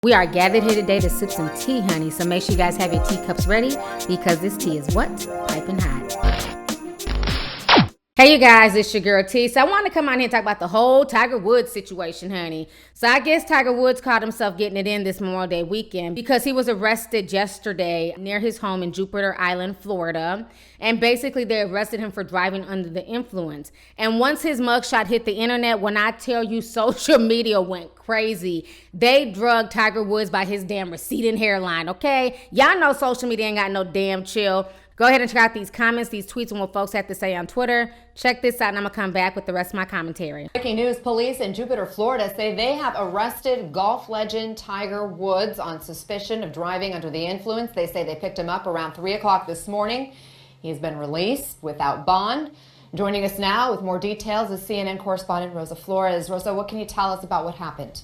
We are gathered here today to sip some tea, honey, so make sure you guys have your teacups ready because this tea is what? Piping hot. Hey you guys, it's your girl T. So I want to come on here and talk about the whole Tiger Woods situation, honey. So I guess Tiger Woods caught himself getting it in this Memorial Day weekend because he was arrested yesterday near his home in Jupiter Island, Florida. And basically they arrested him for driving under the influence. And once his mugshot hit the internet, when I tell you social media went crazy, they drugged Tiger Woods by his damn receding hairline, okay? Y'all know social media ain't got no damn chill. Go ahead and check out these comments, these tweets, and what folks have to say on Twitter. Check this out, and I'm going to come back with the rest of my commentary. Breaking news, police in Jupiter, Florida say they have arrested golf legend Tiger Woods on suspicion of driving under the influence. They say they picked him up around 3 o'clock this morning. He's been released without bond. Joining us now with more details is CNN correspondent Rosa Flores. Rosa, what can you tell us about what happened?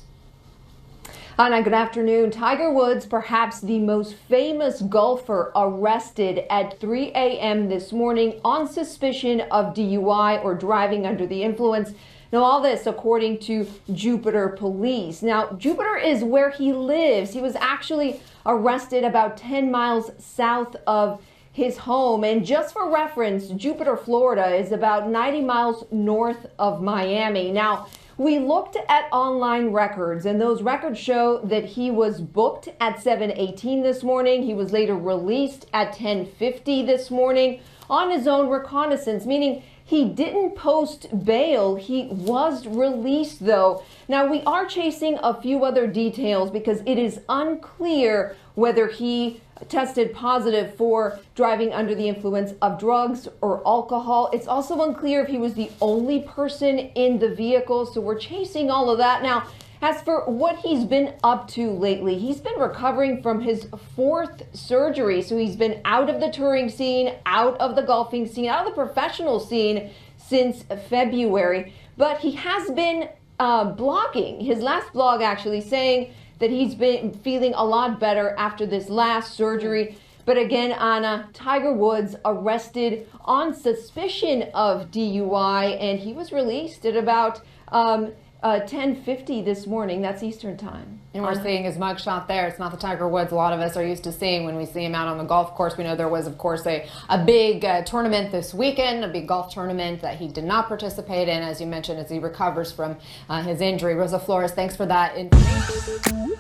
Anna, good afternoon. Tiger Woods, perhaps the most famous golfer, arrested at 3 a.m. this morning on suspicion of DUI or driving under the influence. Now, all this according to Jupiter police. Now, Jupiter is where he lives. He was actually arrested about 10 miles south of his home. And just for reference, Jupiter, Florida is about 90 miles north of Miami. Now, we looked at online records, and those records show that he was booked at 7:18 this morning. He was later released at 10:50 this morning on his own reconnaissance, meaning he didn't post bail. He was released, though. Now, we are chasing a few other details because it is unclear whether he tested positive for driving under the influence of drugs or alcohol. It's also unclear if he was the only person in the vehicle, so we're chasing all of that. Now, as for what he's been up to lately, he's been recovering from his 4th surgery. So he's been out of the touring scene, out of the golfing scene, out of the professional scene since February. But he has been blogging, his last blog actually, saying that he's been feeling a lot better after this last surgery. But again, Anna, Tiger Woods arrested on suspicion of DUI, and he was released at about 10:50 this morning. That's Eastern time. And we're seeing his mugshot there. It's not the Tiger Woods a lot of us are used to seeing when we see him out on the golf course. We know there was, of course, a big tournament this weekend, a big golf tournament that he did not participate in, as you mentioned, as he recovers from his injury. Rosa Flores, thanks for that information.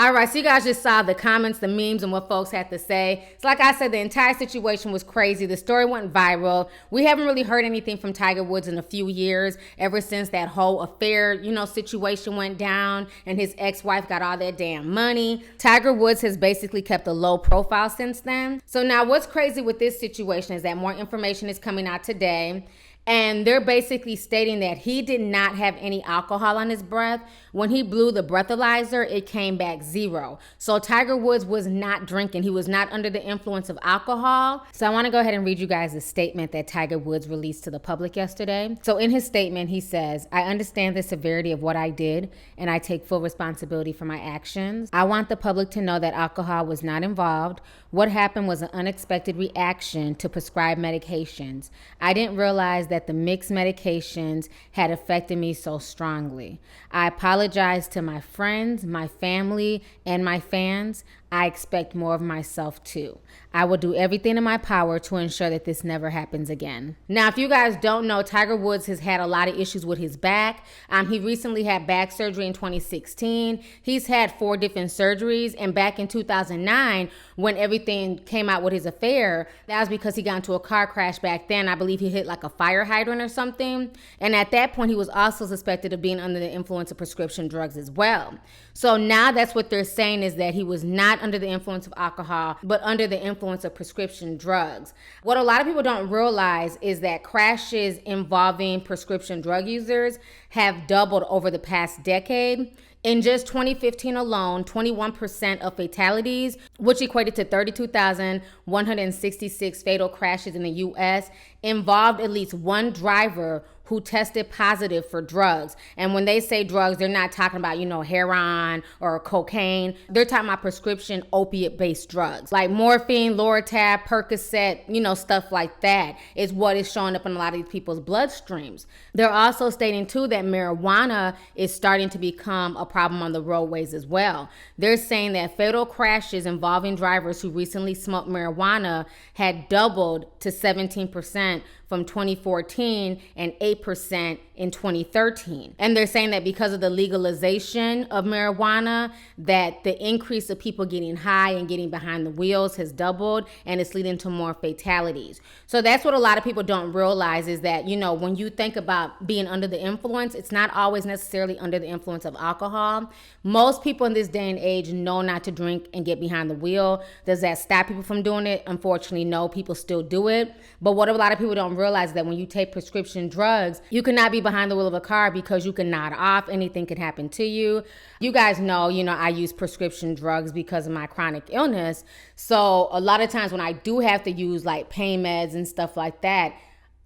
All right, so you guys just saw the comments, the memes, and what folks had to say. So like I said, the entire situation was crazy. The story went viral. We haven't really heard anything from Tiger Woods in a few years, ever since that whole affair, situation went down and his ex-wife got all that damn money. Tiger Woods has basically kept a low profile since then. So now what's crazy with this situation is that more information is coming out today. And they're basically stating that he did not have any alcohol on his breath. When he blew the breathalyzer, it came back 0. So Tiger Woods was not drinking. He was not under the influence of alcohol. So I want to go ahead and read you guys a statement that Tiger Woods released to the public yesterday. So in his statement, he says, "I understand the severity of what I did, and I take full responsibility for my actions. I want the public to know that alcohol was not involved. What happened was an unexpected reaction to prescribed medications. I didn't realize that the mixed medications had affected me so strongly. I apologize to my friends, my family, and my fans. I expect more of myself too. I will do everything in my power to ensure that this never happens again." Now, if you guys don't know, Tiger Woods has had a lot of issues with his back. He recently had back surgery in 2016. He's had 4 different surgeries. And back in 2009, when everything came out with his affair, that was because he got into a car crash back then. I believe he hit like a fire hydrant or something. And at that point, he was also suspected of being under the influence of prescription drugs as well. So now that's what they're saying, is that he was not under the influence of alcohol, but under the influence of prescription drugs. What a lot of people don't realize is that crashes involving prescription drug users have doubled over the past decade. In just 2015 alone, 21% of fatalities, which equated to 32,166 fatal crashes in the U.S., involved at least one driver who tested positive for drugs. And when they say drugs, they're not talking about, heroin or cocaine. They're talking about prescription opiate-based drugs like morphine, Loratab, Percocet, stuff like that is what is showing up in a lot of these people's bloodstreams. They're also stating too that marijuana is starting to become a problem on the roadways as well. They're saying that fatal crashes involving drivers who recently smoked marijuana had doubled to 17% from 2014 and 8% in 2013. And they're saying that because of the legalization of marijuana, that the increase of people getting high and getting behind the wheels has doubled, and it's leading to more fatalities. So that's what a lot of people don't realize, is that, when you think about being under the influence, it's not always necessarily under the influence of alcohol. Most people in this day and age know not to drink and get behind the wheel. Does that stop people from doing it? Unfortunately, no, people still do it. But what a lot of people don't realize is that when you take prescription drugs, you cannot be behind the wheel of a car because you can nod off. Anything can happen to you. You guys know, I use prescription drugs because of my chronic illness. So a lot of times when I do have to use like pain meds and stuff like that,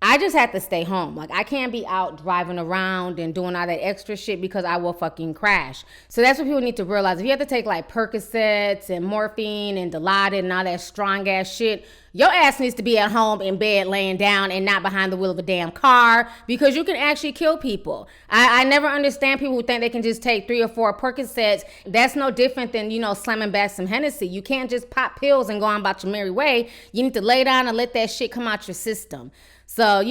I just have to stay home. Like, I can't be out driving around and doing all that extra shit because I will fucking crash. So that's what people need to realize. If you have to take like Percocets and morphine and Dilaudid and all that strong ass shit, your ass needs to be at home in bed laying down and not behind the wheel of a damn car, because you can actually kill people. I never understand people who think they can just take 3 or 4 Percocets. That's no different than, slamming back some Hennessy. You can't just pop pills and go on about your merry way. You need to lay down and let that shit come out your system. So,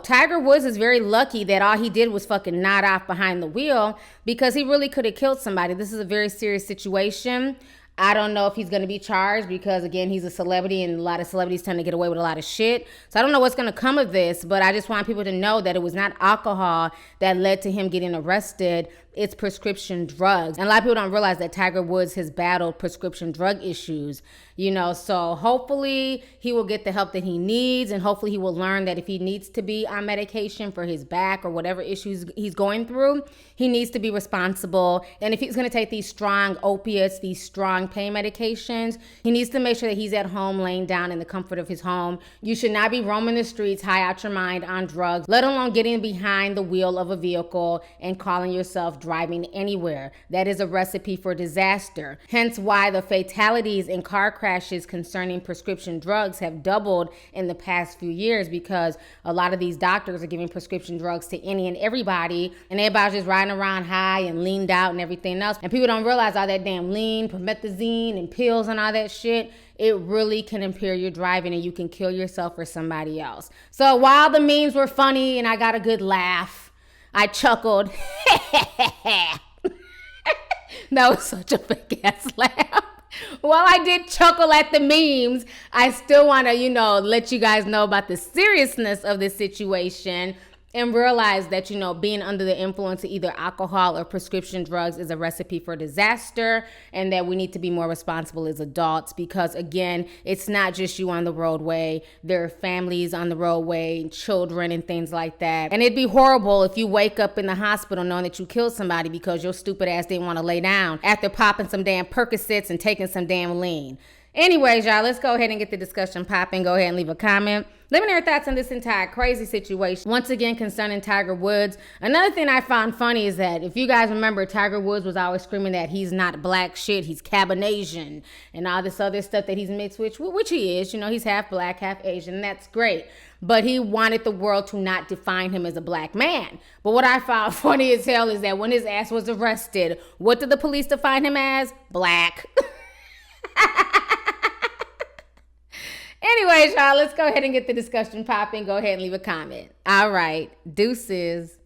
Tiger Woods is very lucky that all he did was fucking nod off behind the wheel, because he really could have killed somebody. This is a very serious situation. I don't know if he's going to be charged because, again, he's a celebrity and a lot of celebrities tend to get away with a lot of shit. So I don't know what's going to come of this, but I just want people to know that it was not alcohol that led to him getting arrested. It's prescription drugs. And a lot of people don't realize that Tiger Woods has battled prescription drug issues, so hopefully he will get the help that he needs, and hopefully he will learn that if he needs to be on medication for his back or whatever issues he's going through, he needs to be responsible. And if he's going to take these strong opiates, these strong pain medications, he needs to make sure that he's at home laying down in the comfort of his home. You should not be roaming the streets high out your mind on drugs, let alone getting behind the wheel of a vehicle and calling yourself driving anywhere. That is a recipe for disaster. Hence why the fatalities in car crashes concerning prescription drugs have doubled in the past few years, because a lot of these doctors are giving prescription drugs to any and everybody, and everybody's just riding around high and leaned out and everything else. And people don't realize all that damn lean, promethazine and pills and all that shit, it really can impair your driving and you can kill yourself or somebody else. So while the memes were funny and I got a good laugh, I chuckled. That was such a fake ass laugh. While I did chuckle at the memes, I still want to, let you guys know about the seriousness of this situation and realize that, being under the influence of either alcohol or prescription drugs is a recipe for disaster, and that we need to be more responsible as adults because, again, it's not just you on the roadway. There are families on the roadway, children and things like that. And it'd be horrible if you wake up in the hospital knowing that you killed somebody because your stupid ass didn't want to lay down after popping some damn Percocets and taking some damn lean. Anyways, y'all, let's go ahead and get the discussion popping. Go ahead and leave a comment. Let me know your thoughts on this entire crazy situation. Once again, concerning Tiger Woods. Another thing I found funny is that if you guys remember, Tiger Woods was always screaming that he's not black shit, he's Cabinasian and all this other stuff that he's mixed with, which he is. He's half black, half Asian, and that's great. But he wanted the world to not define him as a black man. But what I found funny as hell is that when his ass was arrested, what did the police define him as? Black. Anyways, y'all, let's go ahead and get the discussion popping. Go ahead and leave a comment. All right. Deuces.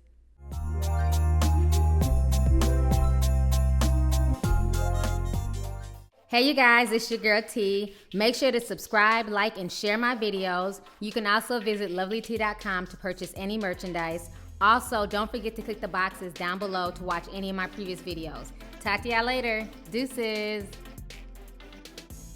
Hey, you guys, it's your girl T. Make sure to subscribe, like, and share my videos. You can also visit Lovelyti.com to purchase any merchandise. Also, don't forget to click the boxes down below to watch any of my previous videos. Talk to y'all later. Deuces.